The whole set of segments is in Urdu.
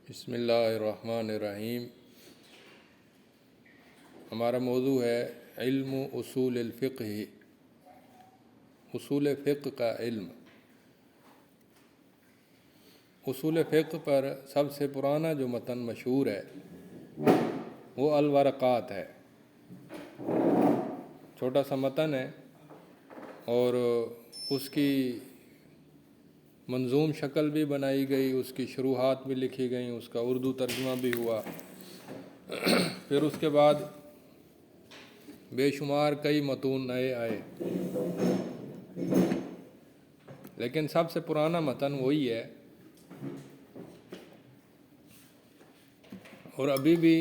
بسم اللہ الرحمن الرحیم۔ ہمارا موضوع ہے علم اصول الفقہ، اصول فقہ کا علم۔ اصول فقہ پر سب سے پرانا جو متن مشہور ہے وہ الورقات ہے۔ چھوٹا سا متن ہے اور اس کی منظوم شکل بھی بنائی گئی، اس کی شروحات بھی لکھی گئیں، اس کا اردو ترجمہ بھی ہوا۔ پھر اس کے بعد بے شمار کئی متون نئے آئے، لیکن سب سے پرانا متن وہی ہے اور ابھی بھی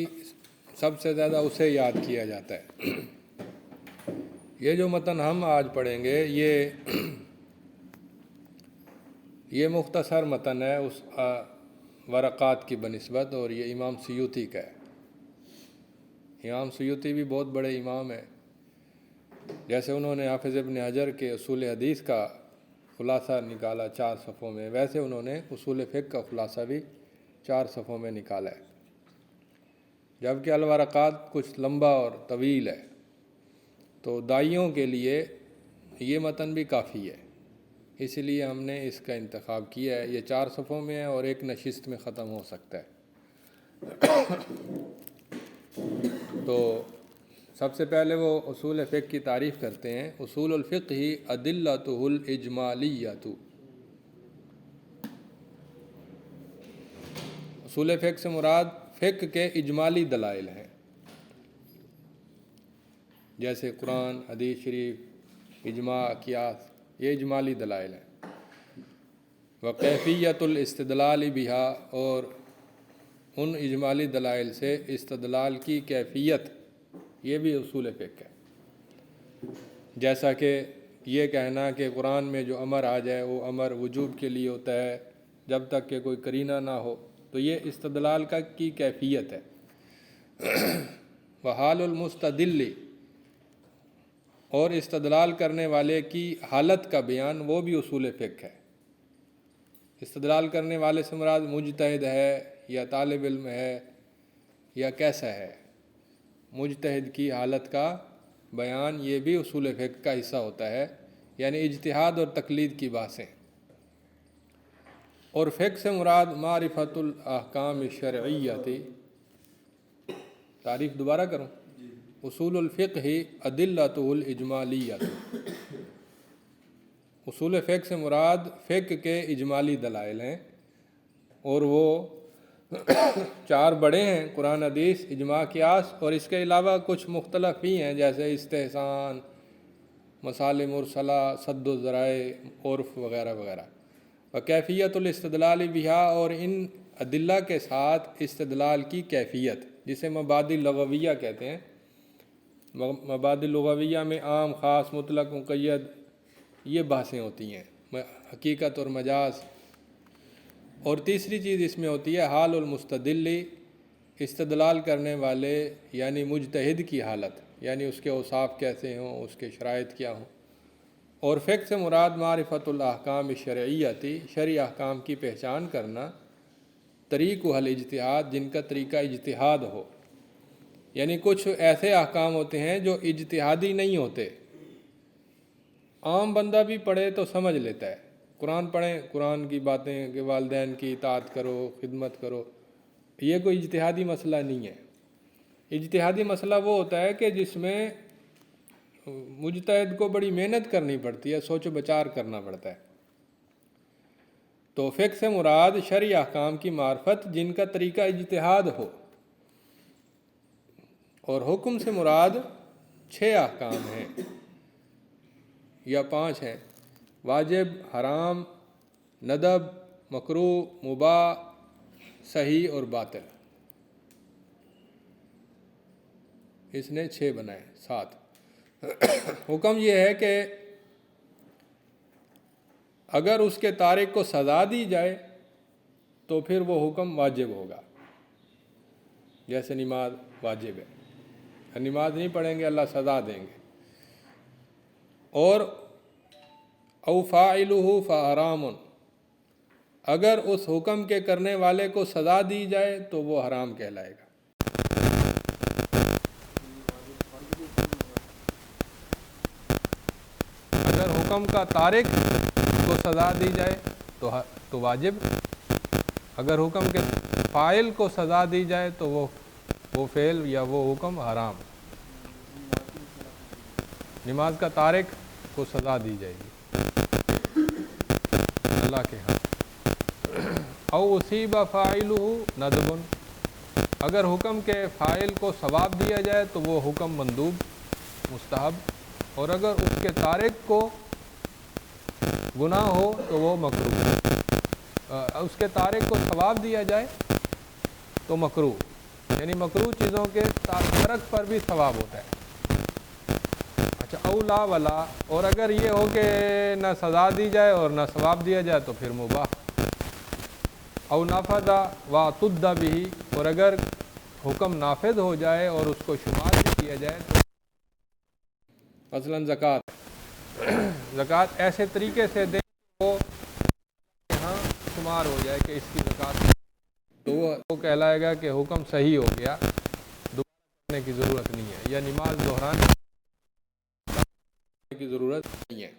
سب سے زیادہ اسے یاد کیا جاتا ہے۔ یہ جو متن ہم آج پڑھیں گے یہ مختصر متن ہے اس ورقات کی بنسبت، اور یہ امام سیوطی کا ہے۔ امام سیوطی بھی بہت بڑے امام ہیں۔ جیسے انہوں نے حافظ ابن حجر کے اصول حدیث کا خلاصہ نکالا 4 صفحوں میں، ویسے انہوں نے اصول فقہ کا خلاصہ بھی 4 صفحوں میں نکالا ہے، جبکہ الورقات کچھ لمبا اور طویل ہے، تو داعیوں کے لیے یہ متن بھی کافی ہے، اس لیے ہم نے اس کا انتخاب کیا ہے۔ یہ 4 صفحوں میں ہے اور ایک نشست میں ختم ہو سکتا ہے۔ تو سب سے پہلے وہ اصول فقہ کی تعریف کرتے ہیں۔ اصول الفقہ ادلۃ الاجمالیۃ۔ اصول فقہ سے مراد فقہ کے اجمالی دلائل ہیں، جیسے قرآن، حدیث شریف، اجماع، قیاس، یہ اجمالی دلائل ہیں۔ وکیفیت الاستدلال بہا، اور ان اجمالی دلائل سے استدلال کی کیفیت، یہ بھی اصول فقہ ہے۔ جیسا کہ یہ کہنا کہ قرآن میں جو امر آ جائے وہ امر وجوب کے لیے ہوتا ہے جب تک کہ کوئی قرینہ نہ ہو، تو یہ استدلال کی کیفیت ہے۔ وحال المستدل، اور استدلال کرنے والے کی حالت کا بیان، وہ بھی اصول فقہ ہے۔ استدلال کرنے والے سے مراد مجتہد ہے یا طالب علم ہے یا کیسا ہے، مجتہد کی حالت کا بیان یہ بھی اصول فقہ کا حصہ ہوتا ہے، یعنی اجتہاد اور تقلید کی باتیں۔ اور فقہ سے مراد معرفت الاحکام الشرعیۃ۔ تعریف دوبارہ کروں، اصول الفقہ ادلۃ الاجمالیۃ۔ اصول فقہ سے مراد فقہ کے اجمالی دلائل ہیں، اور وہ 4 بڑے ہیں: قرآن، حدیث، اجماع، قیاس، اور اس کے علاوہ کچھ مختلف بھی ہیں، جیسے استحسان، مسائل مرسلہ، سد الذرائع، عرف وغیرہ وغیرہ۔ وکیفیت الاستدلال بہا، اور ان ادلہ کے ساتھ استدلال کی کیفیت، جسے مبادی لغویہ کہتے ہیں۔ مبادی لغویہ میں عام، خاص، مطلق، مقید، یہ بحثیں ہوتی ہیں، حقیقت اور مجاز۔ اور تیسری چیز اس میں ہوتی ہے حال المستدل، استدلال کرنے والے یعنی مجتہد کی حالت، یعنی اس کے اوصاف کیسے ہوں، اس کے شرائط کیا ہوں۔ اور فقہ سے مراد معرفت الاحکام الشرعیۃ، شرعی احکام کی پہچان کرنا، طریق حل اجتہاد، جن کا طریقہ اجتہاد ہو، یعنی کچھ ایسے احکام ہوتے ہیں جو اجتہادی نہیں ہوتے، عام بندہ بھی پڑھے تو سمجھ لیتا ہے۔ قرآن پڑھیں، قرآن کی باتیں کہ والدین کی اطاعت کرو، خدمت کرو، یہ کوئی اجتہادی مسئلہ نہیں ہے۔ اجتہادی مسئلہ وہ ہوتا ہے کہ جس میں مجتہد کو بڑی محنت کرنی پڑتی ہے، سوچ و بچار کرنا پڑتا ہے۔ تو فقہ سے مراد شرعی احکام کی معرفت جن کا طریقہ اجتہاد ہو، اور حکم سے مراد 6 احکام ہیں یا 5 ہیں: واجب، حرام، ندب، مکروہ، مباح، صحیح اور باطل۔ اس نے 6 بنائے، 7۔ حکم یہ ہے کہ اگر اس کے تارک کو سزا دی جائے تو پھر وہ حکم واجب ہوگا، جیسے نماز واجب ہے، نماز نہیں پڑھیں گے اللہ سزا دیں گے۔ اور او فاعلہ فحرام، اگر اس حکم کے کرنے والے کو سزا دی جائے تو وہ حرام کہلائے گا۔ اگر حکم کا تارک کو سزا دی جائے تو واجب، اگر حکم کے فاعل کو سزا دی جائے تو وہ فعل یا وہ حکم حرام۔ نماز کا تارک کو سزا دی جائے گی اللہ کے ہاں۔ او اصیب فاعلہ ندب، اگر حکم کے فاعل کو ثواب دیا جائے تو وہ حکم مندوب مستحب، اور اگر اس کے تارک کو گناہ ہو تو وہ مکروہ، اس کے تارک کو ثواب دیا جائے تو مکروہ، یعنی مکروہ چیزوں کے ترک پر بھی ثواب ہوتا ہے۔ اچھا، اولا ولا، اور اگر یہ ہو کہ نہ سزا دی جائے اور نہ ثواب دیا جائے تو پھر مباح۔ او نافذ واعتد به، اور اگر حکم نافذ ہو جائے اور اس کو شمار بھی کیا جائے تو مثلاً زکوٰۃ ایسے طریقے سے دیں وہ یہاں شمار ہو جائے کہ اس کی زکوٰۃ، تو وہ کہلائے گا کہ حکم صحیح ہو گیا، دوبارہ کرنے کی ضرورت نہیں ہے، یا نماز دہرانے کی ضرورت نہیں ہے۔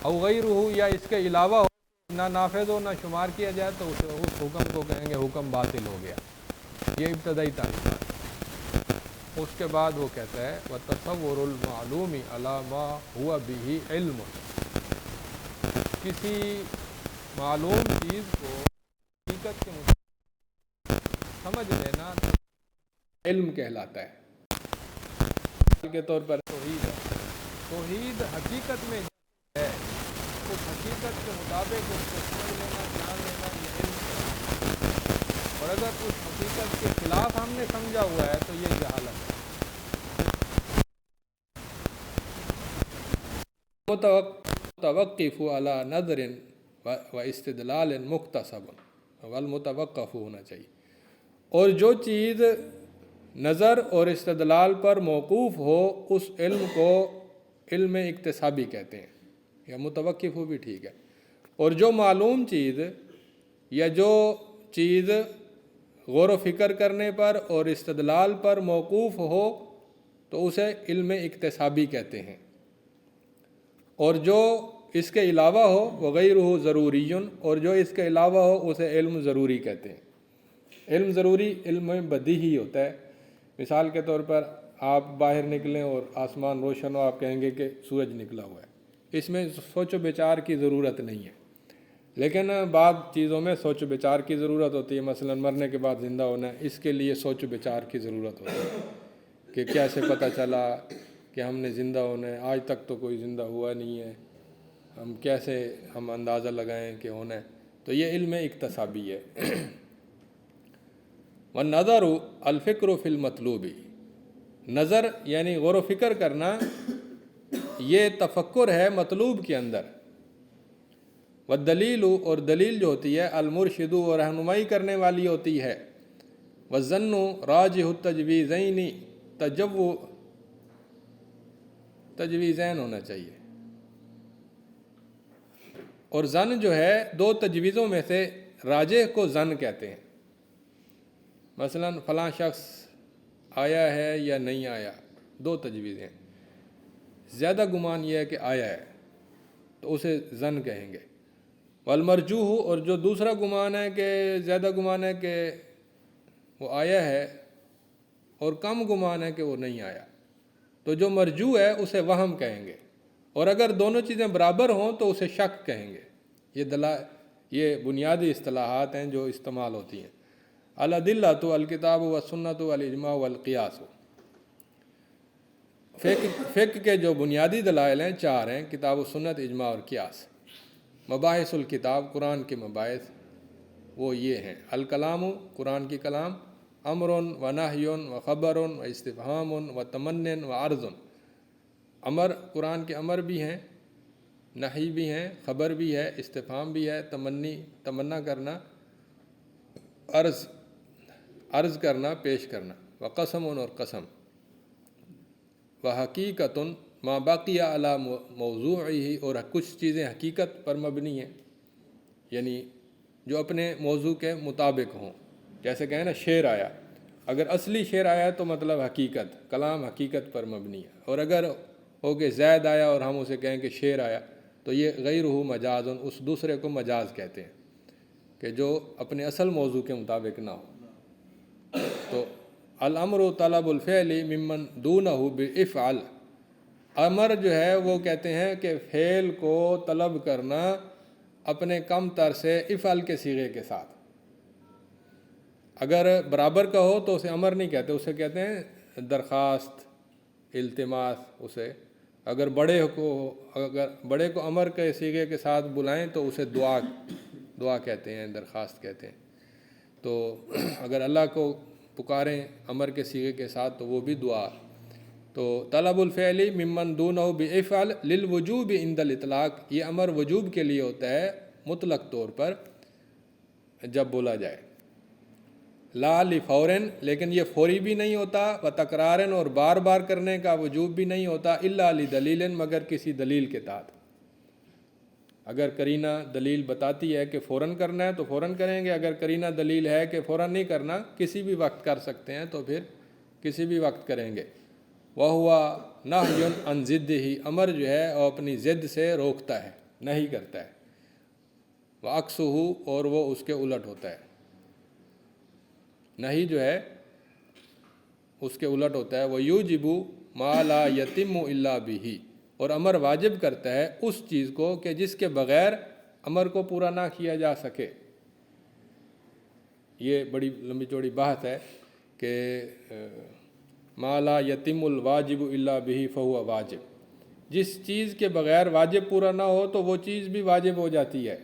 او غیرہ، یا اس کے علاوہ ہو، نہ نافذ ہو نہ شمار کیا جائے تو اس حکم کو کہیں گے حکم باطل ہو گیا۔ یہ ابتدائی تعلیمات۔ اس کے بعد وہ کہتا ہے وَتَصَوُّرُ الْمَعْلُومِ عَلَى مَا هُوَ بِهِ عِلْمٌ، کسی معلوم چیز کو حقیقت کے مطابق سمجھ لینا علم کہلاتا ہے۔ مثال کے طور پر توحید ہے، توحید حقیقت میں ہے، اس حقیقت کے مطابق اس کو سمجھ لینا، جان لینا، یہ علم ہے، اور اگر اس حقیقت کے خلاف ہم نے سمجھا ہوا ہے تو یہ جہالت ہے۔ متوقف علی نظر و استدلال مکتسب، والمتوقف ہونا چاہیے، اور جو چیز نظر اور استدلال پر موقوف ہو اس علم کو علم اکتسابی کہتے ہیں، یا متوقف ہو بھی ٹھیک ہے۔ اور جو معلوم چیز یا جو چیز غور و فکر کرنے پر اور استدلال پر موقوف ہو تو اسے علم اکتسابی کہتے ہیں، اور جو اس کے علاوہ ہو وغیرہ ضروری، اور جو اس کے علاوہ ہو اسے علم ضروری کہتے ہیں۔ علم ضروری علم بدیہی ہوتا ہے۔ مثال کے طور پر آپ باہر نکلیں اور آسمان روشن ہو، آپ کہیں گے کہ سورج نکلا ہوا ہے، اس میں سوچ و بچار کی ضرورت نہیں ہے، لیکن بعض چیزوں میں سوچ و بچار کی ضرورت ہوتی ہے، مثلا مرنے کے بعد زندہ ہونا ہے، اس کے لیے سوچ و بچار کی ضرورت ہوتی ہے کہ کیسے پتہ چلا کہ ہم نے زندہ ہونا ہے، آج تک تو کوئی زندہ ہوا نہیں ہے، ہم کیسے اندازہ لگائیں کہ ہونا ہے، تو یہ علم اکتسابی ہے۔ والنظر الفکر فی المطلوب، نظر یعنی غور و فکر کرنا، یہ تفکر ہے مطلوب کے اندر۔ والدلیل، اور دلیل جو ہوتی ہے المرشد، اور رہنمائی کرنے والی ہوتی ہے۔ والظن راجح التجویزین، تجویزین ہونا چاہیے، اور ظن جو ہے دو تجویزوں میں سے راجح کو ظن کہتے ہیں۔ مثلا فلاں شخص آیا ہے یا نہیں آیا، دو تجویزیں، زیادہ گمان یہ ہے کہ آیا ہے تو اسے ظن کہیں گے۔ والمرجوح، اور جو دوسرا گمان ہے کہ زیادہ گمان ہے کہ وہ آیا ہے اور کم گمان ہے کہ وہ نہیں آیا، تو جو مرجوح ہے اسے وہم کہیں گے، اور اگر دونوں چیزیں برابر ہوں تو اسے شک کہیں گے۔ یہ بنیادی اصطلاحات ہیں جو استعمال ہوتی ہیں۔ الادلۃ الکتاب والسنۃ والاجماع والقیاس، فقہ کے جو بنیادی دلائل ہیں چار ہیں، کتاب و سنت، اجماع اور قیاس۔ مباحث الکتاب، قرآن کے مباحث وہ یہ ہیں: الکلام، قرآن کی کلام، امر و نہی و خبر و استفہام و تمن و عرض۔ امر، قرآن کے امر بھی ہیں، نہی بھی ہیں، خبر بھی ہے، استفہام بھی ہے، تمنا کرنا، عرض کرنا، پیش کرنا، و قسم، اور قسم، و حقیقت ما بقی علی موضوعہ، اور کچھ چیزیں حقیقت پر مبنی ہیں، یعنی جو اپنے موضوع کے مطابق ہوں. جیسے کہیں نا شعر آیا، اگر اصلی شعر آیا تو مطلب حقیقت، کلام حقیقت پر مبنی ہے. اور اگر ہو کہ زید آیا اور ہم اسے کہیں کہ شعر آیا تو یہ غیرہ مجاز، اس دوسرے کو مجاز کہتے ہیں کہ جو اپنے اصل موضوع کے مطابق نہ ہو. تو الامر طلب الفعل ممن دونہ بافعل، امر جو ہے وہ کہتے ہیں کہ فعل کو طلب کرنا اپنے کم تر سے افعل کے صیغے کے ساتھ. اگر برابر کا ہو تو اسے امر نہیں کہتے، اسے کہتے ہیں درخواست، التماس. اسے اگر بڑے کو امر کے صیغے کے ساتھ بلائیں تو اسے دعا کہتے ہیں، درخواست کہتے ہیں. تو اگر اللہ کو پکاریں امر کے صیغے کے ساتھ تو وہ بھی دعا. تو طلب الفعل ممن دونہ بافعل للوجوب عند الاطلاق، یہ امر وجوب کے لیے ہوتا ہے مطلق طور پر جب بولا جائے. لا لفورن، لیکن یہ فوری بھی نہیں ہوتا، و تکرارن، اور بار بار کرنے کا وجوب بھی نہیں ہوتا، الا لدلیل، مگر کسی دلیل کے تحت. اگر قرینہ دلیل بتاتی ہے کہ فوراً کرنا ہے تو فوراً کریں گے، اگر قرینہ دلیل ہے کہ فوراً نہیں کرنا، کسی بھی وقت کر سکتے ہیں تو پھر کسی بھی وقت کریں گے. وَهُوَ نَهْيٌ عَنْ ضِدِّهِ، امر جو ہے وہ اپنی ضد سے روکتا ہے، نہیں کرتا ہے. وَعَكْسُهُ، اور وہ اس کے الٹ ہوتا ہے. نہیں جو ہے اس کے الٹ ہوتا ہے. وَيُوجِبُ مَا لَا يَتِمُّ إِلَّا بِهِ، اور امر واجب کرتا ہے اس چیز کو کہ جس کے بغیر امر کو پورا نہ کیا جا سکے. یہ بڑی لمبی چوڑی بحث ہے کہ ما لا یتم الواجب الا به فهو واجب، جس چیز کے بغیر واجب پورا نہ ہو تو وہ چیز بھی واجب ہو جاتی ہے.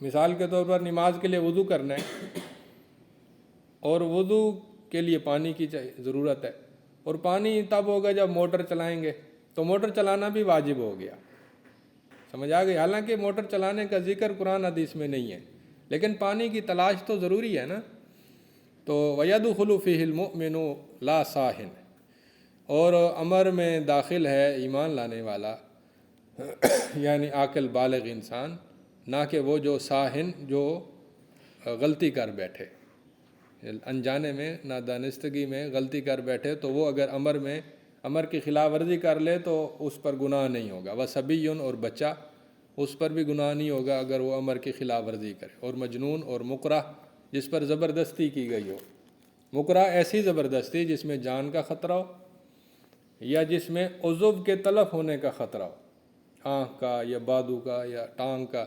مثال کے طور پر نماز کے لیے وضو کرنا ہے، اور وضو کے لیے پانی کی ضرورت ہے، اور پانی تب ہوگا جب موٹر چلائیں گے، تو موٹر چلانا بھی واجب ہو گیا. سمجھ آ گئی؟ حالانکہ موٹر چلانے کا ذکر قرآن حدیث میں نہیں ہے، لیکن پانی کی تلاش تو ضروری ہے نا. تو وَيَدْخُلُ فِيهِ الْمُؤْمِنُ لَا صَاحٍ، اور امر میں داخل ہے ایمان لانے والا، یعنی عاقل بالغ انسان، نہ کہ وہ جو صاحن، جو غلطی کر بیٹھے، انجانے میں، نادانستگی میں غلطی کر بیٹھے، تو وہ اگر امر کی خلاف ورزی کر لے تو اس پر گناہ نہیں ہوگا. وَصَبِيٌّ، اور بچہ، اس پر بھی گناہ نہیں ہوگا اگر وہ امر کی خلاف ورزی کرے. اور مجنون اور مکرہ، جس پر زبردستی کی گئی ہو. مکرہ ایسی زبردستی جس میں جان کا خطرہ ہو، یا جس میں عضو کے تلف ہونے کا خطرہ ہو، آنکھ کا یا بادو کا یا ٹانگ کا.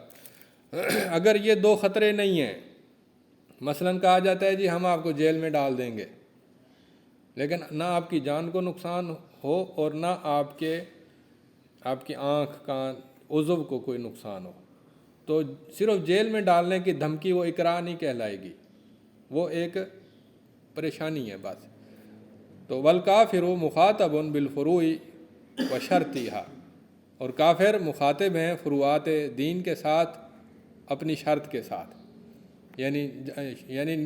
اگر یہ دو خطرے نہیں ہیں، مثلاً کہا جاتا ہے جی ہم آپ کو جیل میں ڈال دیں گے، لیکن نہ آپ کی جان کو نقصان ہو اور نہ آپ کی آنکھ، کان، عضو کو کوئی نقصان ہو، تو صرف جیل میں ڈالنے کی دھمکی وہ اکراہ نہیں کہلائے گی، وہ ایک پریشانی ہے بس. تو والکافر مخاطب بالفروع وشرطها، اور کافر مخاطب ہیں فروعات دین کے ساتھ اپنی شرط کے ساتھ. یعنی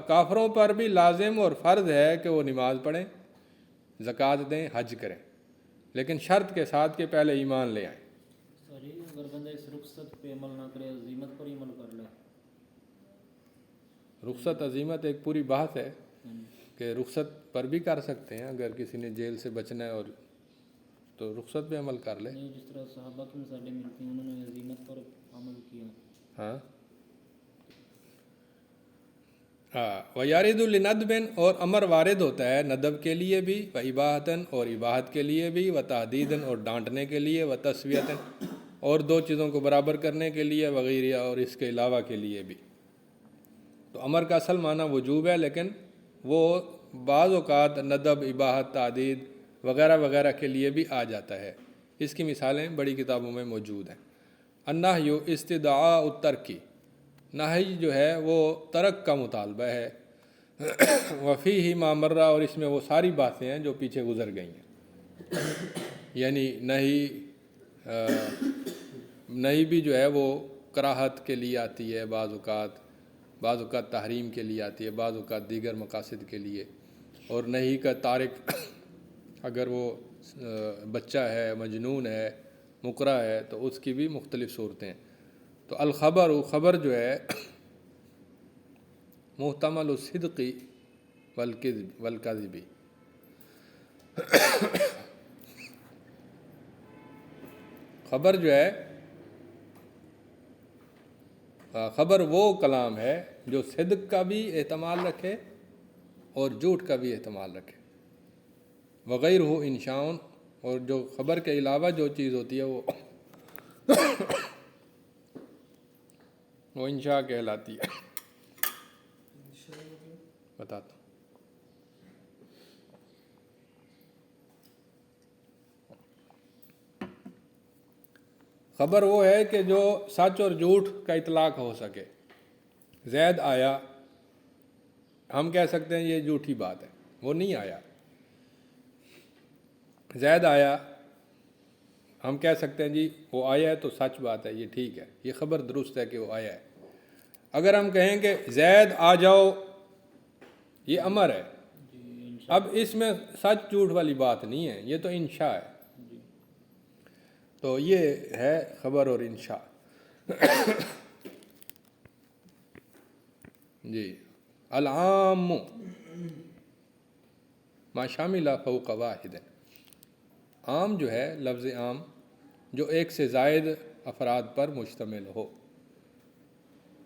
کافروں پر بھی لازم اور فرض ہے کہ وہ نماز پڑھیں، زکوٰۃ دیں، حج کریں، لیکن شرط کے ساتھ کہ پہلے ایمان لے آئیں. اگر بندہ اس رخصت پہ عمل نہ کرے، عزیمت پر عمل کر لے. رخصت عزیمت ایک پوری بحث ہے کہ رخصت پر بھی کر سکتے ہیں، اگر کسی نے جیل سے بچنا ہے اور تو رخصت پہ عمل کر لے. نہیں، جس طرح صحابہ کی مثالیں ملتی ہیں، انہوں نے عزیمت پر عمل کیا. ہاں. وَيَارِدُ لِنَدْبٍ، اور امر وارد ہوتا ہے ندب کے لیے بھی، وَإِبَاحَةً، اور اباحت کے لیے بھی، وَتَحْدِيدًا، اور ڈانٹنے کے لیے، وَتَسْوِيَةً، اور دو چیزوں کو برابر کرنے کے لیے، وغیرہ، اور اس کے علاوہ کے لیے بھی. تو امر کا اصل معنی وجوب ہے، لیکن وہ بعض اوقات ندب، اباحت، تعدید وغیرہ وغیرہ کے لیے بھی آ جاتا ہے. اس کی مثالیں بڑی کتابوں میں موجود ہیں. النہی استدعاء الترک، نہی جو ہے وہ ترک کا مطالبہ ہے. وفیہ ما مر، اور اس میں وہ ساری باتیں ہیں جو پیچھے گزر گئی ہیں. یعنی نہی بھی جو ہے وہ کراہت کے لیے آتی ہے، بعض اوقات تحریم کے لیے آتی ہے، بعض اوقات دیگر مقاصد کے لیے. اور نہی کا تارک اگر وہ بچہ ہے، مجنون ہے، مکرہ ہے، تو اس کی بھی مختلف صورتیں ہیں. تو تو الخبر خبر جو ہے محتمل الصدقی والکذبی، خبر جو ہے خبر وہ کلام ہے جو صدق کا بھی احتمال رکھے اور جھوٹ کا بھی احتمال رکھے، وغیر ہو انشاؤن، اور جو خبر کے علاوہ جو چیز ہوتی ہے وہ انشاء کہلاتی ہے۔ بتاتا ہوں، خبر وہ ہے کہ جو سچ اور جھوٹ کا اطلاق ہو سکے۔ زید آیا، ہم کہہ سکتے ہیں یہ جھوٹی بات ہے، وہ نہیں آیا۔ زید آیا، ہم کہہ سکتے ہیں جی وہ آیا ہے تو سچ بات ہے، یہ ٹھیک ہے، یہ خبر درست ہے کہ وہ آیا ہے۔ اگر ہم کہیں کہ زید آ جاؤ، یہ امر ہے، اب اس میں سچ جھوٹ والی بات نہیں ہے، یہ تو انشاء ہے۔ تو یہ ہے خبر اور انشاء۔ جی، العام ما شامل فوق واحد، عام جو ہے لفظ عام جو ایک سے زائد افراد پر مشتمل ہو،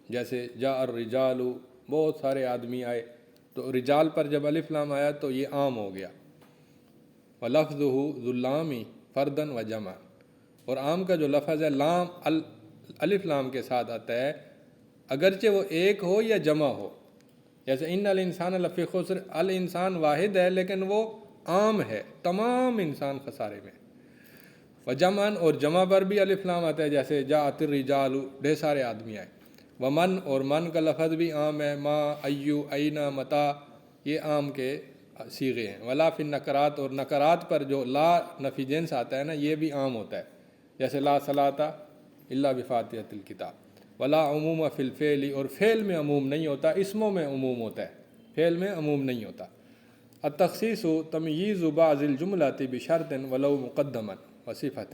جیسے جاء الرجال، بہت سارے آدمی آئے، تو رجال پر جب الف لام آیا تو یہ عام ہو گیا۔ وَلَفْظُهُ ذُو اللَّامِ فَرْدًا وَجَمْعًا، اور عام کا جو لفظ ہے لام الف لام کے ساتھ آتا ہے، اگرچہ وہ ایک ہو یا جمع ہو، جیسے ان الانسان لفی خسر، الانسان واحد ہے لیکن وہ عام ہے، تمام انسان خسارے میں۔ وجمعًا، اور جمع پر بھی الف لام آتا ہے، جیسے جاءت الرجال، ڈھیر سارے آدمی آئے۔ ومن، اور من کا لفظ بھی عام ہے، ما، ایو، اینا، متا، یہ عام کے صیغے ہیں۔ ولا فی النکرات، اور نکرات پر جو لا نفی جنس آتا ہے نا، یہ بھی عام ہوتا ہے، جیسے لا صلاۃ الا بفاتحۃ الکتاب۔ ولا عموم فی الفعل، اور فعل میں عموم نہیں ہوتا، اسموں میں عموم ہوتا ہے، فعل میں عموم نہیں ہوتا۔ التخصیص تمییز بعض الجملۃ بشرط ولو مقدما وصفۃ،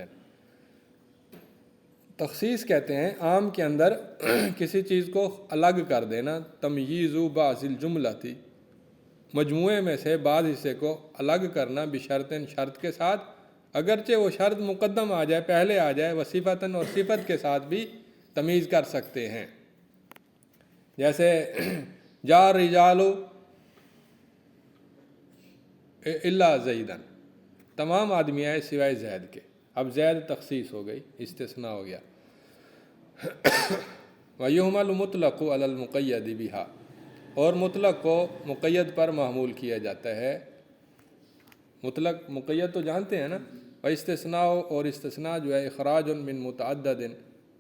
تخصیص کہتے ہیں عام کے اندر کسی چیز کو الگ کر دینا، تمییز بعض الجملۃ، مجموعے میں سے بعض حصے کو الگ کرنا، بشرط، شرط کے ساتھ، اگرچہ وہ شرط مقدم آ جائے، پہلے آ جائے، وصفۃ، اور صفت کے ساتھ بھی تمیز کر سکتے ہیں، جیسے جاء الرجال الا زیدن، تمام آدمی آئے سوائے زید کے، اب زید تخصیص ہو گئی، استثناء ہو گیا۔ وَيُحْمَلُ مُطْلَقُ عَلَى الْمُقَيَّدِ بِهَا، اور مطلق کو مقید پر محمول کیا جاتا ہے۔ مطلق مقید تو جانتے ہیں نا۔ وَاِسْتِثْنَاءُ، اور استثناء جو ہے اخراج من متعدد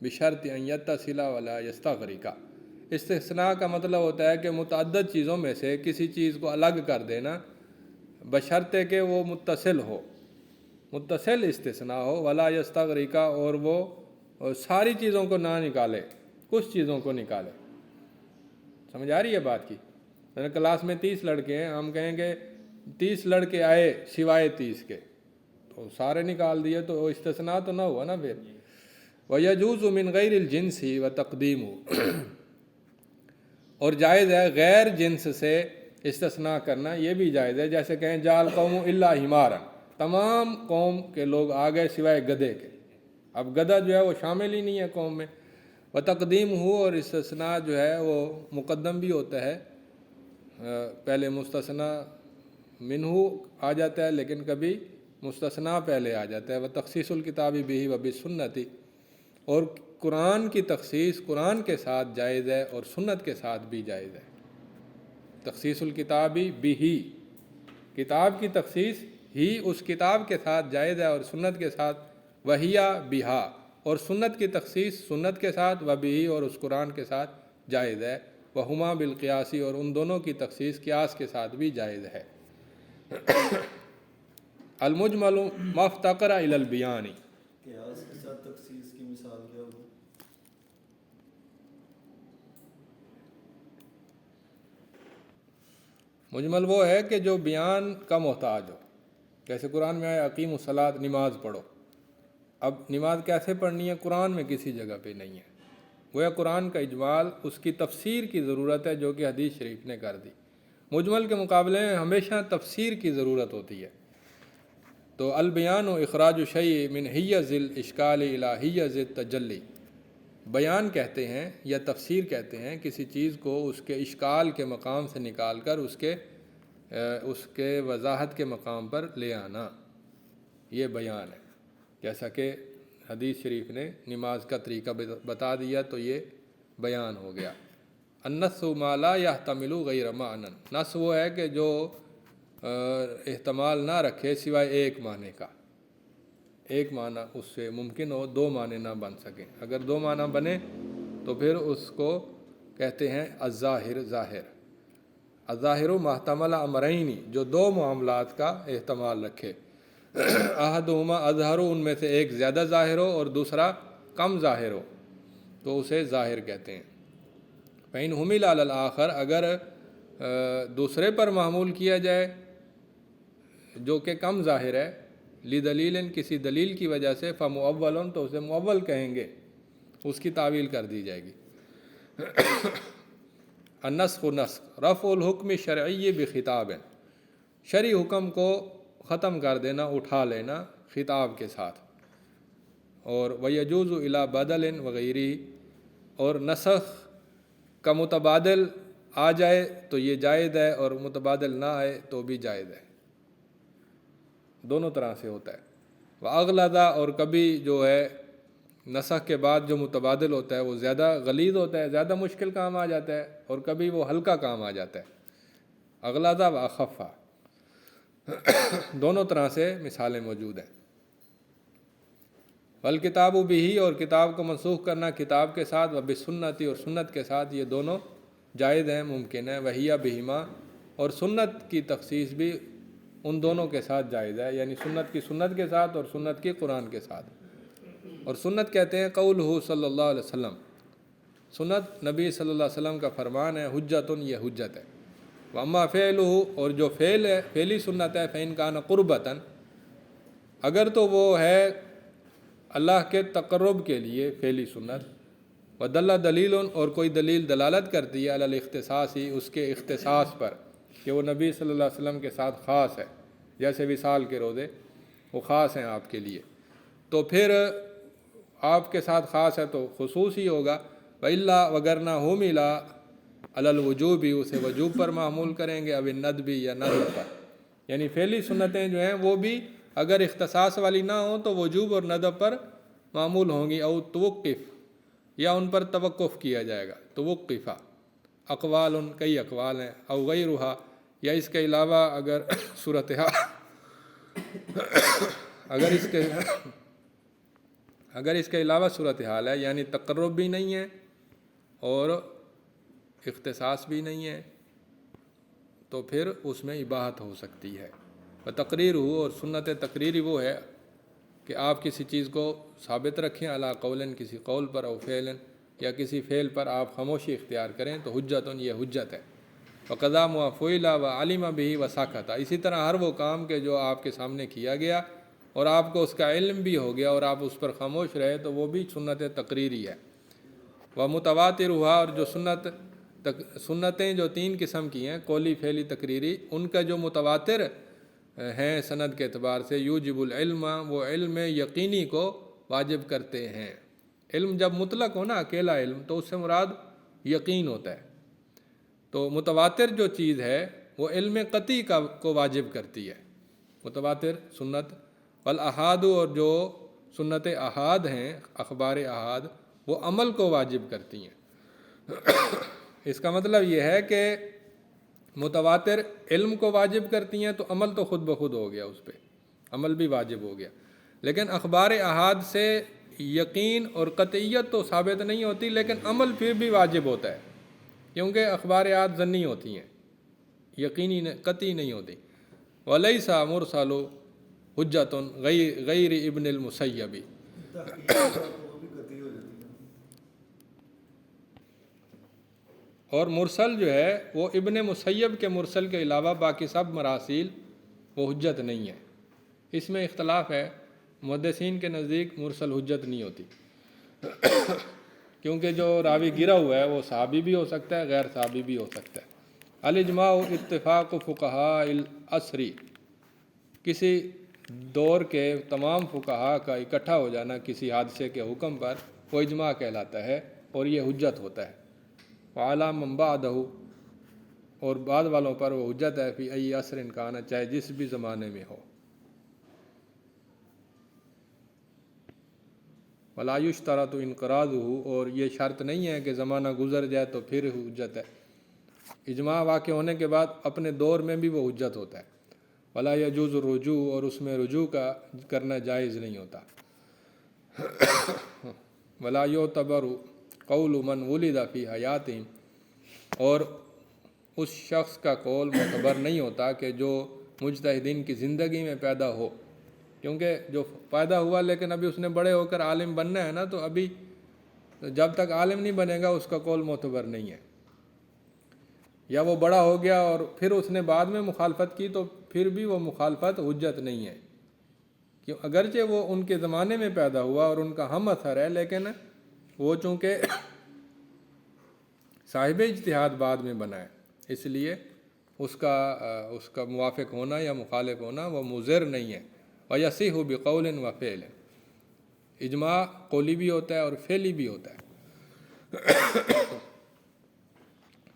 بشرط ان یتصل ولا یستغرق، استثناء کا مطلب ہوتا ہے کہ متعدد چیزوں میں سے کسی چیز کو الگ کر دینا، بشرطے کہ وہ متصل ہو، متصل استثناء ہو، ولا یستغرق، اور وہ ساری چیزوں کو نہ نکالے، کچھ چیزوں کو نکالے۔ سمجھ آ رہی ہے بات کی؟ میرے کلاس میں 30 لڑکے ہیں، ہم کہیں گے 30 لڑکے آئے سوائے 30 کے، تو سارے نکال دیے تو استثناء تو نہ ہوا نا پھر۔ وَيَجُوزُ مِنْ غَيْرِ الْجِنْسِ وَتَقْدِيمُ، اور جائز ہے غیر جنس سے استثناء کرنا، یہ بھی جائز ہے، جیسے کہیں جاء القوم الا حمارا، تمام قوم کے لوگ آ گئے سوائے گدھے کے، اب گدھا جو ہے وہ شامل ہی نہیں ہے قوم میں۔ وَتَقْدِيمُهُ، اور استثناء جو ہے وہ مقدم بھی ہوتا ہے، پہلے مستثنیٰ منہ آ جاتا ہے لیکن کبھی مستثنیٰ پہلے آ جاتا ہے۔ وَتَخْصِيصُ الْكِتَابِ بِهِ وَبِالسُّنَّةِ، اور قرآن کی تخصیص قرآن کے ساتھ جائز ہے اور سنت کے ساتھ بھی جائز ہے۔ تخصیص الکتاب بہ، کتاب کی تخصیص ہی اس کتاب کے ساتھ جائز ہے اور سنت کے ساتھ، وہیا بہا، اور سنت کی تخصیص سنت کے ساتھ، وبہ، اور اس قرآن کے ساتھ جائز ہے، وہما بالقیاسی، اور ان دونوں کی تخصیص قیاس کے ساتھ بھی جائز ہے۔ المجمل ما افتقر الی البیان، قیاس کے ساتھ تخصیص کی مثال کیا ہوگی؟ مجمل وہ ہے کہ جو بیان کا محتاج ہو، جیسے قرآن میں آئے اقیموا الصلاۃ، نماز پڑھو، اب نماز کیسے پڑھنی ہے قرآن میں کسی جگہ پہ نہیں ہے، گویا قرآن کا اجمال اس کی تفسیر کی ضرورت ہے جو کہ حدیث شریف نے کر دی۔ مجمل کے مقابلے میں ہمیشہ تفسیر کی ضرورت ہوتی ہے۔ تو البیان و اخراج الشیء من حیز الاشکال الی حیز التجلی، بیان کہتے ہیں یا تفسیر کہتے ہیں کسی چیز کو اس کے اشکال کے مقام سے نکال کر اس کے وضاحت کے مقام پر لے آنا، یہ بیان ہے۔ جیسا کہ حدیث شریف نے نماز کا طریقہ بتا دیا تو یہ بیان ہو گیا۔ النص ما لا يحتمل غیر معنی، نص وہ ہے کہ جو احتمال نہ رکھے سوائے ایک معنی کا، ایک معنی اس سے ممکن ہو، دو معنی نہ بن سکیں۔ اگر دو معنی بنے تو پھر اس کو کہتے ہیں الظاہر، ظاہر۔ الظاہر محتمل امرین، جو دو معاملات کا احتمال رکھے، احدہما اظہر، ان میں سے ایک زیادہ ظاہر ہو اور دوسرا کم ظاہر ہو تو اسے ظاہر کہتے ہیں۔ فإن حمل علی الآخر، اگر دوسرے پر معمول کیا جائے جو کہ کم ظاہر ہے، لدلیل، کسی دلیل کی وجہ سے، فمؤول، تو اسے مؤول کہیں گے، اس کی تعویل کر دی جائے گی۔ النسخ، نسخ، رفع الحکم الشرعی بخطاب، شرعی حکم کو ختم کر دینا، اٹھا لینا خطاب کے ساتھ۔ اور ویجوز الی بدل وغیرہ، اور نسخ کا متبادل آ جائے تو یہ جائز ہے، اور متبادل نہ آئے تو بھی جائز ہے، دونوں طرح سے ہوتا ہے۔ وأغلظ، اور کبھی جو ہے نسخ کے بعد جو متبادل ہوتا ہے وہ زیادہ غلیظ ہوتا ہے، زیادہ مشکل کام آ جاتا ہے، اور کبھی وہ ہلکا کام آ جاتا ہے، اغلظ و اخف، دونوں طرح سے مثالیں موجود ہیں۔ والکتاب بھی، اور کتاب کو منسوخ کرنا کتاب کے ساتھ، وبالسنت، اور سنت کے ساتھ، یہ دونوں جائز ہیں، ممکن ہے۔ وہی بہما، اور سنت کی تخصیص بھی ان دونوں کے ساتھ جائز ہے، یعنی سنت کی سنت کے ساتھ اور سنت کی قرآن کے ساتھ۔ اور سنت کہتے ہیں قولہ صلی اللہ علیہ وسلم، سنت نبی صلی اللہ علیہ وسلم کا فرمان ہے، حجتن، یہ حجت ہے۔ واما فعلہ، اور جو فعل ہے، فعلی سنت ہے، فإن کان قربتاً، اگر تو وہ ہے اللہ کے تقرب کے لیے فعلی سنت، ودل دلیل، اور کوئی دلیل دلالت کرتی ہے علی الاختصاص، اس کے اختصاص پر کہ وہ نبی صلی اللہ علیہ وسلم کے ساتھ خاص ہے، جیسے وصال کے روزے وہ خاص ہیں آپ کے لیے، تو پھر آپ کے ساتھ خاص ہے تو خصوص ہی ہوگا۔ وإلا، وگرنہ حملا علی الوجوب، اسے وجوب پر معمول کریں گے، اب الندب، یا ندب پر، یعنی فعلی سنتیں جو ہیں وہ بھی اگر اختصاص والی نہ ہوں تو وجوب اور ندب پر معمول ہوں گی۔ او توقف، یا ان پر توقف کیا جائے گا، توقفہ، اقوال، کئی اقوال ہیں، او غیرہا، یا اس کے علاوہ اگر صورتحال اگر اس کے علاوہ صورتحال ہے، یعنی تقرب بھی نہیں ہے اور اختصاص بھی نہیں ہے، تو پھر اس میں اباحت ہو سکتی ہے۔ تقریر ہو، اور سنت تقریری وہ ہے کہ آپ کسی چیز کو ثابت رکھیں علی قول، کسی قول پر، او فعل، یا کسی فعل پر آپ خاموشی اختیار کریں تو حجتن، یہ حجت ہے۔ وقضا ما فعل وعلم به وسکت، اسی طرح ہر وہ کام کہ جو آپ کے سامنے کیا گیا اور آپ کو اس کا علم بھی ہو گیا اور آپ اس پر خاموش رہے تو وہ بھی سنت تقریری ہے۔ ومتواتر ہوا، اور جو سنتیں جو تین قسم کی ہیں، قولی، فعلی، تقریری، ان کا جو متواتر ہیں سند کے اعتبار سے، یوجب العلم، وہ علم یقینی کو واجب کرتے ہیں۔ علم جب مطلق ہو نا، اکیلا علم، تو اس سے مراد یقین ہوتا ہے۔ تو متواتر جو چیز ہے وہ علم قطعی کو واجب کرتی ہے، متواتر سنت۔ والاحاد، اور جو سنت احاد ہیں، اخبار احاد، وہ عمل کو واجب کرتی ہیں۔ اس کا مطلب یہ ہے کہ متواتر علم کو واجب کرتی ہیں تو عمل تو خود بخود ہو گیا، اس پہ عمل بھی واجب ہو گیا، لیکن اخبار احاد سے یقین اور قطعیت تو ثابت نہیں ہوتی، لیکن عمل پھر بھی واجب ہوتا ہے، کیونکہ اخبار احاد ظنی ہوتی ہیں، یقینی قطعی نہیں ہوتی۔ ولیس مرسل حجت غیر ابن المسیب، وہ بھی قطعی ہو جاتی ہے۔ اور مرسل جو ہے وہ ابن مسیب کے مرسل کے علاوہ باقی سب مراسیل وہ حجت نہیں ہے۔ اس میں اختلاف ہے، محدثین کے نزدیک مرسل حجت نہیں ہوتی۔ کیونکہ جو راوی گرا ہوا ہے وہ صحابی بھی ہو سکتا ہے، غیر صحابی بھی ہو سکتا ہے۔ الاجماع اتفاق فقہاء العصری، کسی دور کے تمام فقہا کا اکٹھا ہو جانا کسی حادثے کے حکم پر وہ اجماع کہلاتا ہے اور یہ حجت ہوتا ہے۔ وعلی من بعدہ، اور بعد والوں پر وہ حجت ہے، فی ای عصر کانا، چاہے جس بھی زمانے میں ہو۔ ولا یشترط انقراضہ، اور یہ شرط نہیں ہے کہ زمانہ گزر جائے تو پھر حجت ہے، اجماع واقع ہونے کے بعد اپنے دور میں بھی وہ حجت ہوتا ہے۔ ولا یجوز الرجوع، اور اس میں رجوع کرنا جائز نہیں ہوتا۔ ولا یعتبر قول من ولد فی حیاتہ، اور اس شخص کا قول معتبر نہیں ہوتا کہ جو مجتہدین کی زندگی میں پیدا ہو، کیونکہ جو پیدا ہوا لیکن ابھی اس نے بڑے ہو کر عالم بننا ہے نا، تو ابھی جب تک عالم نہیں بنے گا اس کا قول معتبر نہیں ہے۔ یا وہ بڑا ہو گیا اور پھر اس نے بعد میں مخالفت کی تو پھر بھی وہ مخالفت حجت نہیں ہے، کہ اگرچہ وہ ان کے زمانے میں پیدا ہوا اور ان کا ہم اثر ہے، لیکن وہ چونکہ صاحب اجتہاد بعد میں بنا ہے، اس لیے اس کا موافق ہونا یا مخالف ہونا وہ مضر نہیں ہے۔ وَيَصِحُ بِقَوْلٍ وَفِعْلٍ، اجماع قولی بھی ہوتا ہے اور فعلی بھی ہوتا ہے۔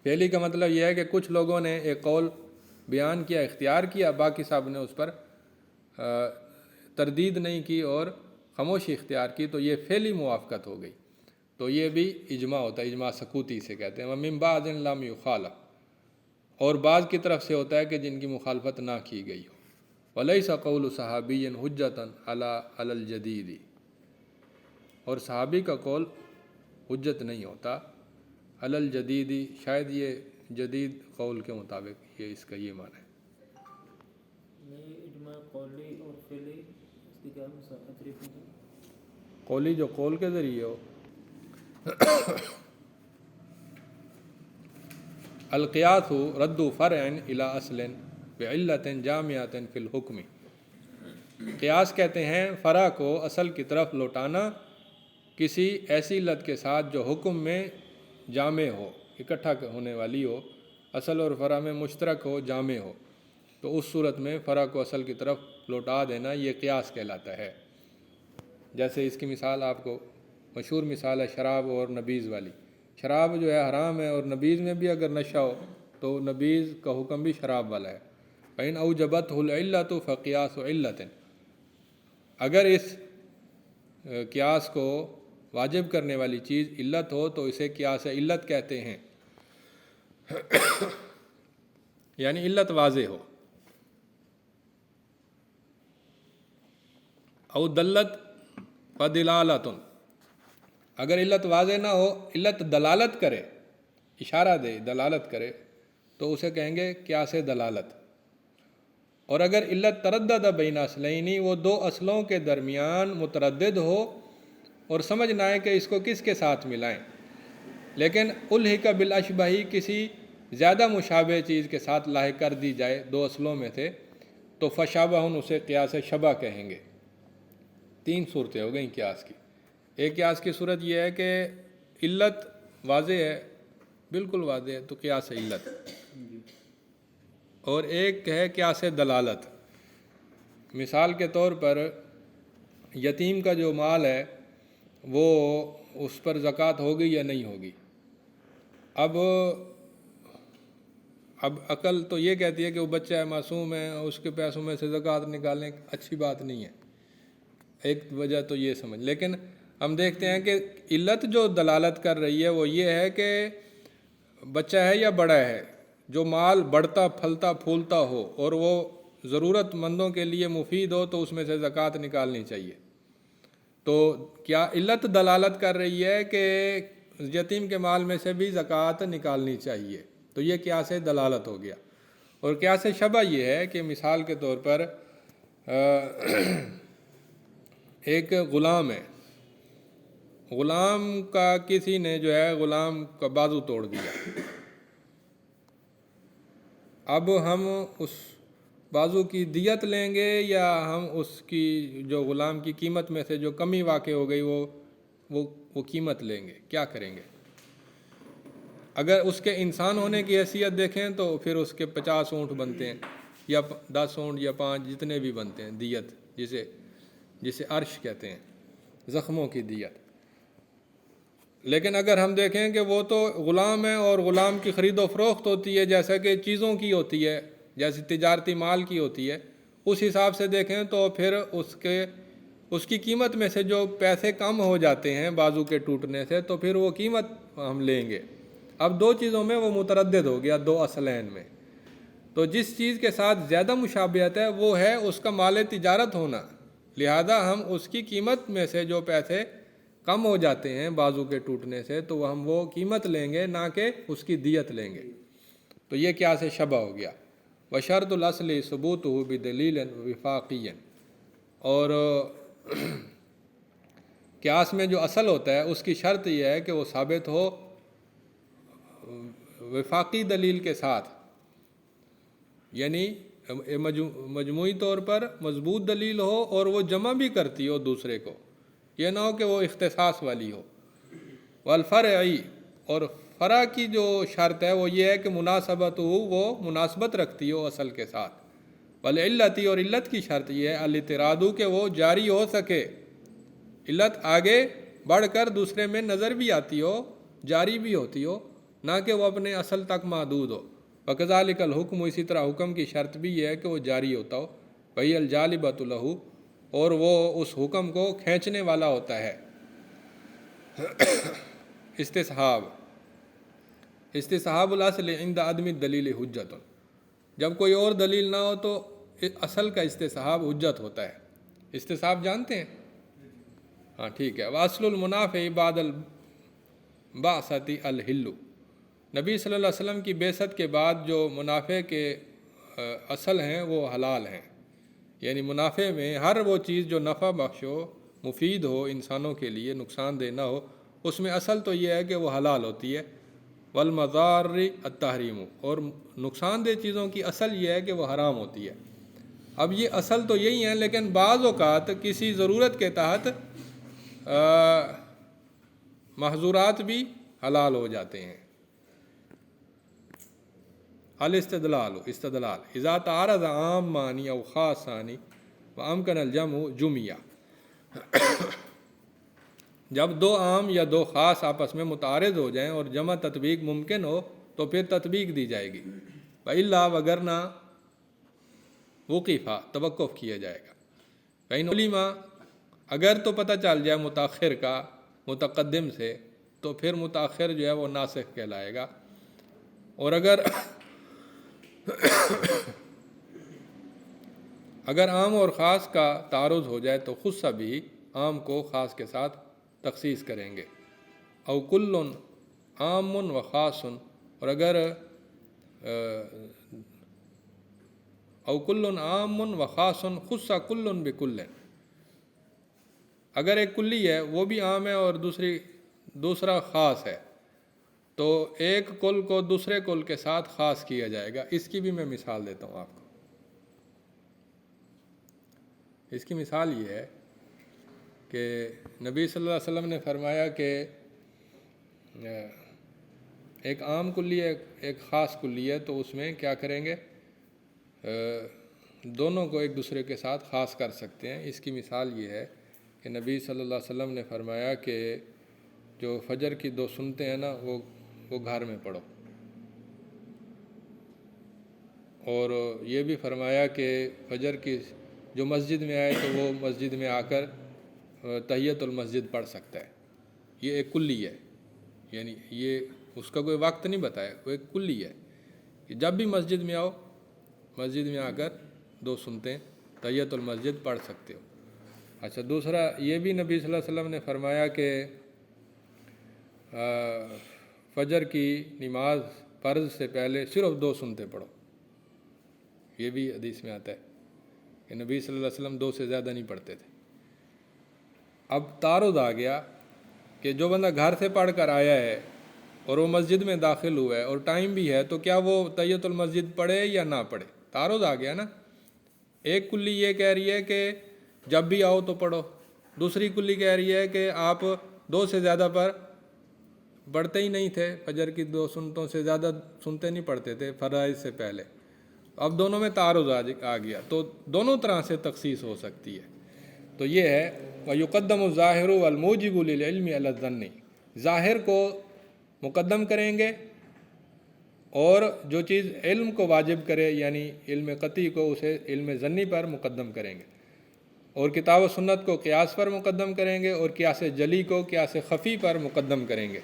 فعلی کا مطلب یہ ہے کہ کچھ لوگوں نے ایک قول بیان کیا، اختیار کیا، باقی صاحب نے اس پر تردید نہیں کی اور خاموشی اختیار کی، تو یہ فعلی موافقت ہو گئی، تو یہ بھی اجماع ہوتا ہے، اجماع سکوتی سے کہتے ہیں۔ وَمِن بَعْضٍ لَمْ يُخَالَفْ، اور بعض کی طرف سے ہوتا ہے کہ جن کی مخالفت نہ کی گئی ہو۔ وَلَيْسَ قَوْلُ صَحَابِيٍّ حُجَّةً عَلَى الْجَدِيدِ، اور صحابی کا قول حجت نہیں ہوتا علی الجدید، شاید یہ جدید قول کے مطابق یہ اس کا یہ معنی ہے۔ نہیں، اجماع قولی اور فعلی، اس کی کیا تعریف ہے؟ قولی جو قول کے ذریعے ہو، القیاس رد فرع الی اصل بعلت جامعۃ فی الحکم، قیاس کہتے ہیں فرع کو اصل کی طرف لوٹانا کسی ایسی علت کے ساتھ جو حکم میں جامع ہو، اکٹھا ہونے والی ہو، اصل اور فرع میں مشترک ہو، جامع ہو، تو اس صورت میں فرع کو اصل کی طرف لوٹا دینا یہ قیاس کہلاتا ہے۔ جیسے اس کی مثال آپ کو مشہور مثال ہے شراب اور نبیذ والی۔ شراب جو ہے حرام ہے، اور نبیذ میں بھی اگر نشہ ہو تو نبیذ کا حکم بھی شراب والا ہے۔ فَإِنْ أَوْجَبَتْهُ الْعِلَّةُ فَقِيَاسُ عِلَّةٍ، اگر اس قیاس کو واجب کرنے والی چیز علت ہو تو اسے قیاس علت کہتے ہیں، یعنی علت واضح ہو۔ او دلت فدلالت، اگر علت واضح نہ ہو، علت دلالت کرے، اشارہ دے، دلالت کرے، تو اسے کہیں گے قیاس دلالت۔ اور اگر علت تردد بین اصلین، وہ دو اصلوں کے درمیان متردد ہو اور سمجھ نہ آئے کہ اس کو کس کے ساتھ ملائیں، لیکن الحق بالاشبہ، کسی زیادہ مشابہ چیز کے ساتھ لاحق کر دی جائے دو اصلوں میں سے، تو فشابہ، اسے قیاس شبہ کہیں گے۔ تین صورتیں ہو گئیں قیاس کی۔ ایک قیاس کی صورت یہ ہے کہ علت واضح ہے، بالکل واضح ہے، تو قیاس علت، اور ایک ہے قیاس دلالت۔ مثال کے طور پر یتیم کا جو مال ہے وہ اس پر زکوٰۃ ہوگی یا نہیں ہوگی۔ اب عقل تو یہ کہتی ہے کہ وہ بچہ ہے، معصوم ہے، اس کے پیسوں میں سے زکوٰۃ نکالیں اچھی بات نہیں ہے، ایک وجہ تو یہ سمجھ، لیکن ہم دیکھتے ہیں کہ علت جو دلالت کر رہی ہے وہ یہ ہے کہ بچہ ہے یا بڑا ہے، جو مال بڑھتا پھلتا پھولتا ہو اور وہ ضرورت مندوں کے لیے مفید ہو تو اس میں سے زکوٰۃ نکالنی چاہیے۔ تو کیا علت دلالت کر رہی ہے کہ یتیم کے مال میں سے بھی زکوٰۃ نکالنی چاہیے، تو یہ قیاس دلالت ہو گیا۔ اور قیاس شبہ یہ ہے کہ مثال کے طور پر ایک غلام ہے، غلام کا کسی نے جو ہے غلام کا بازو توڑ دیا، اب ہم اس بازو کی دیت لیں گے یا ہم اس کی جو غلام کی قیمت میں سے جو کمی واقع ہو گئی وہ وہ قیمت لیں گے، کیا کریں گے؟ اگر اس کے انسان ہونے کی حیثیت دیکھیں تو پھر اس کے 50 اونٹ بنتے ہیں، یا 10 اونٹ یا 5 جتنے بھی بنتے ہیں دیت، جسے عرش کہتے ہیں، زخموں کی دیت۔ لیکن اگر ہم دیکھیں کہ وہ تو غلام ہے اور غلام کی خرید و فروخت ہوتی ہے جیسا کہ چیزوں کی ہوتی ہے، جیسے تجارتی مال کی ہوتی ہے، اس حساب سے دیکھیں تو پھر اس کی قیمت میں سے جو پیسے کم ہو جاتے ہیں بازو کے ٹوٹنے سے، تو پھر وہ قیمت ہم لیں گے۔ اب 2 چیزوں میں وہ متردد ہو گیا، 2 اصلین میں۔ تو جس چیز کے ساتھ زیادہ مشابہت ہے وہ ہے اس کا مال تجارت ہونا، لہذا ہم اس کی قیمت میں سے جو پیسے کم ہو جاتے ہیں بازو کے ٹوٹنے سے تو ہم وہ قیمت لیں گے، نہ کہ اس کی دیت لیں گے۔ تو یہ کیا سے شبہ ہو گیا۔ وشرط الاصل ثبوتہ بدلیل وفاقی، اور قیاس میں جو اصل ہوتا ہے اس کی شرط یہ ہے کہ وہ ثابت ہو وفاقی دلیل کے ساتھ، یعنی مجموعی طور پر مضبوط دلیل ہو اور وہ جمع بھی کرتی ہو دوسرے کو، یہ نہ ہو کہ وہ اختصاص والی ہو۔ والفرعی، اور فرع کی جو شرط ہے وہ یہ ہے کہ مناسبت ہو، وہ مناسبت رکھتی ہو اصل کے ساتھ۔ والعلتی، اور علت کی شرط یہ ہے الاعتراض، کہ وہ جاری ہو سکے، علت آگے بڑھ کر دوسرے میں نظر بھی آتی ہو، جاری بھی ہوتی ہو، نہ کہ وہ اپنے اصل تک محدود ہو۔ وکذالک الحکم، اسی طرح حکم کی شرط بھی یہ ہے کہ وہ جاری ہوتا ہو۔ وہی الجالبۃ لہ، اور وہ اس حکم کو کھینچنے والا ہوتا ہے۔ استصحاب الاصل عند عدم الدلیل حجت، جب کوئی اور دلیل نہ ہو تو اصل کا استصحاب حجت ہوتا ہے۔ استصحاب جانتے ہیں؟ ہاں ٹھیک ہے۔ واصل المنافع بعد البعثۃ الحل، نبی صلی اللہ علیہ وسلم کی بعثت کے بعد جو منافع کے اصل ہیں وہ حلال ہیں، یعنی منافع میں ہر وہ چیز جو نفع بخش ہو، مفید ہو انسانوں کے لیے، نقصان دہ نہ ہو، اس میں اصل تو یہ ہے کہ وہ حلال ہوتی ہے۔ والمضار التحریم، اور نقصان دہ چیزوں کی اصل یہ ہے کہ وہ حرام ہوتی ہے۔ اب یہ اصل تو یہی ہیں، لیکن بعض اوقات کسی ضرورت کے تحت محظورات بھی حلال ہو جاتے ہیں۔ الاستدلال، استدلال اذا تعارض عام معنی او خاص ثانی وامکن الجمع جمعہ، جب 2 عام یا 2 خاص آپس میں متعارض ہو جائیں اور جمع تطبیق ممکن ہو تو پھر تطبیق دی جائے گی، وَإِلَّا، وگرنہ وقفہ، توقف کیا جائے گا۔ فَإِنْ عُلِمَ، اگر تو پتہ چل جائے متاخر کا متقدم سے تو پھر متاخر جو ہے وہ ناسخ کہلائے گا، اور اگر عام اور خاص کا تعارض ہو جائے تو خص بھی، عام کو خاص کے ساتھ تخصیص کریں گے۔ او کل عام و خاص، اور اگر او کل عام و خاص خص کل بکل، اگر ایک کلی ہے وہ بھی عام ہے اور دوسرا خاص ہے تو ایک کل کو دوسرے کل کے ساتھ خاص کیا جائے گا۔ اس کی بھی میں مثال دیتا ہوں آپ کو۔ اس کی مثال یہ ہے کہ نبی صلی اللہ علیہ وسلم نے فرمایا کہ ایک عام کلی ہے، ایک خاص کلی ہے، تو اس میں کیا کریں گے؟ دونوں کو ایک دوسرے کے ساتھ خاص کر سکتے ہیں۔ اس کی مثال یہ ہے کہ نبی صلی اللہ علیہ وسلم نے فرمایا کہ جو فجر کی 2 سنتیں ہیں نا وہ گھر میں پڑھو، اور یہ بھی فرمایا کہ فجر کی جو مسجد میں آئے تو وہ مسجد میں آ کر تحیت المسجد پڑھ سکتا ہے۔ یہ ایک کلی ہے، یعنی یہ اس کا کوئی وقت نہیں بتایا، وہ ایک کلی ہے کہ جب بھی مسجد میں آؤ، مسجد میں آ کر 2 سنتیں تحیت المسجد پڑھ سکتے ہو۔ اچھا، دوسرا یہ بھی نبی صلی اللہ علیہ وسلم نے فرمایا کہ فجر کی نماز فرض سے پہلے صرف 2 سنتیں پڑھو۔ یہ بھی حدیث میں آتا ہے کہ نبی صلی اللہ علیہ وسلم 2 سے زیادہ نہیں پڑھتے تھے۔ اب تعارض آ گیا کہ جو بندہ گھر سے پڑھ کر آیا ہے اور وہ مسجد میں داخل ہوا ہے اور ٹائم بھی ہے تو کیا وہ تحیت المسجد پڑھے یا نہ پڑھے؟ تعارض آ گیا نا۔ ایک کلی یہ کہہ رہی ہے کہ جب بھی آؤ تو پڑھو، دوسری کلی کہہ رہی ہے کہ آپ 2 سے زیادہ پر پڑھتے ہی نہیں تھے، فجر کی 2 سنتوں سے زیادہ سنتے نہیں پڑھتے تھے فرائض سے پہلے، اب دونوں میں تعارض آ گیا، تو دونوں طرح سے تخصیص ہو سکتی ہے۔ تو یہ ہے وَيُقَدَّمُ الظَّاهِرُ وَالْمُوجِبُ لِلْعِلْمِ عَلَى الظَّنِّ، ظاہر کو مقدم کریں گے اور جو چیز علم کو واجب کرے یعنی علم قطعی کو اسے علم ظنی پر مقدم کریں گے، اور کتاب و سنت کو قیاس پر مقدم کریں گے، اور قیاس جلی کو قیاس خفی پر مقدم کریں گے۔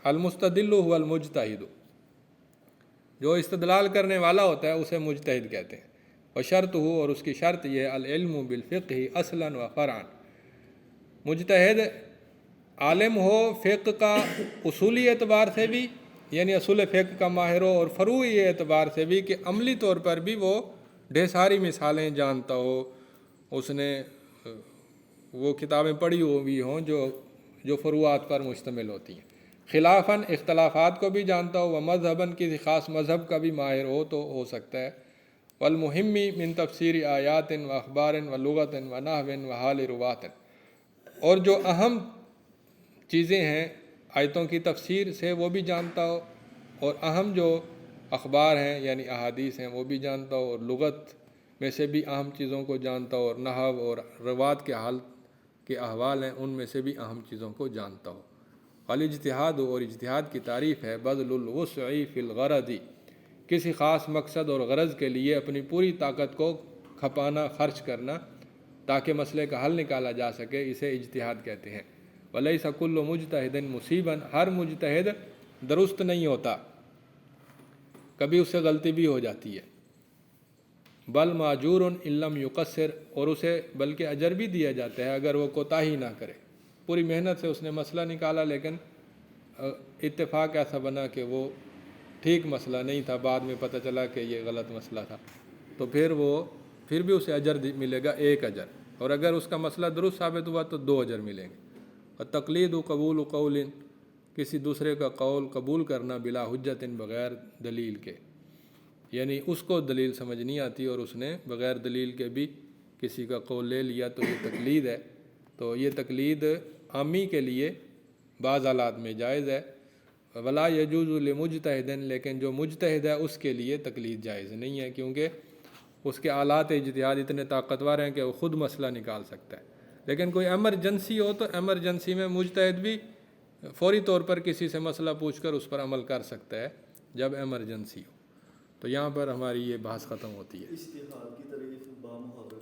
المستدل هو المجتہد، جو استدلال کرنے والا ہوتا ہے اسے مجتہد کہتے ہیں۔ وشرط ہو، اور اس کی شرط یہ ہے العلم بالفقہ اصلا و فرعا، مجتہد عالم ہو فقہ کا اصولی اعتبار سے بھی، یعنی اصول فقہ کا ماہر ہو، اور فروعی اعتبار سے بھی کہ عملی طور پر بھی وہ ڈھیر ساری مثالیں جانتا ہو، اس نے وہ کتابیں پڑھی ہوئی ہوں جو فروعات پر مشتمل ہوتی ہیں۔ خلافاً اختلافات کو بھی جانتا ہو، و مذہباً کسی خاص مذہب کا بھی ماہر ہو تو ہو سکتا ہے۔ والمہمی من تفسیر آیات و اخبار و لغت و نحو و حال روات، اور جو اہم چیزیں ہیں آیتوں کی تفسیر سے وہ بھی جانتا ہو، اور اہم جو اخبار ہیں یعنی احادیث ہیں وہ بھی جانتا ہو، اور لغت میں سے بھی اہم چیزوں کو جانتا ہو، اور نحو اور روات کے حال کے احوال ہیں ان میں سے بھی اہم چیزوں کو جانتا ہو۔ والاجتہاد، اور اجتہاد کی تعریف ہے بذل الوسع فی الغرض، کسی خاص مقصد اور غرض کے لیے اپنی پوری طاقت کو کھپانا، خرچ کرنا تاکہ مسئلے کا حل نکالا جا سکے، اسے اجتہاد کہتے ہیں۔ ولیس کل مجتہد مصیبا، ہر مجتہد درست نہیں ہوتا، کبھی اس سے غلطی بھی ہو جاتی ہے۔ بل ماجور ان لم یقصر، اور اسے بلکہ اجر بھی دیا جاتا ہے اگر وہ کوتاہی نہ کرے، پوری محنت سے اس نے مسئلہ نکالا لیکن اتفاق ایسا بنا کہ وہ ٹھیک مسئلہ نہیں تھا، بعد میں پتہ چلا کہ یہ غلط مسئلہ تھا، تو پھر بھی اسے اجر ملے گا 1 اجر، اور اگر اس کا مسئلہ درست ثابت ہوا تو 2 اجر ملیں گے۔ اور تقلید و قبول و قول، کسی دوسرے کا قول قبول کرنا بلا حجت، بغیر دلیل کے، یعنی اس کو دلیل سمجھ نہیں آتی اور اس نے بغیر دلیل کے بھی کسی کا قول لے لیا تو یہ تقلید ہے۔ تو یہ تقلید عامی کے لیے بعض حالات میں جائز ہے، ولا یجوز لمجتہد، لیکن جو مجتہد ہے اس کے لیے تقلید جائز نہیں ہے، کیونکہ اس کے آلات اجتہاد اتنے طاقتور ہیں کہ وہ خود مسئلہ نکال سکتا ہے۔ لیکن کوئی ایمرجنسی ہو تو ایمرجنسی میں مجتہد بھی فوری طور پر کسی سے مسئلہ پوچھ کر اس پر عمل کر سکتا ہے جب ایمرجنسی ہو۔ تو یہاں پر ہماری یہ بحث ختم ہوتی ہے۔ اجتہاد کی تعریف بامحاورہ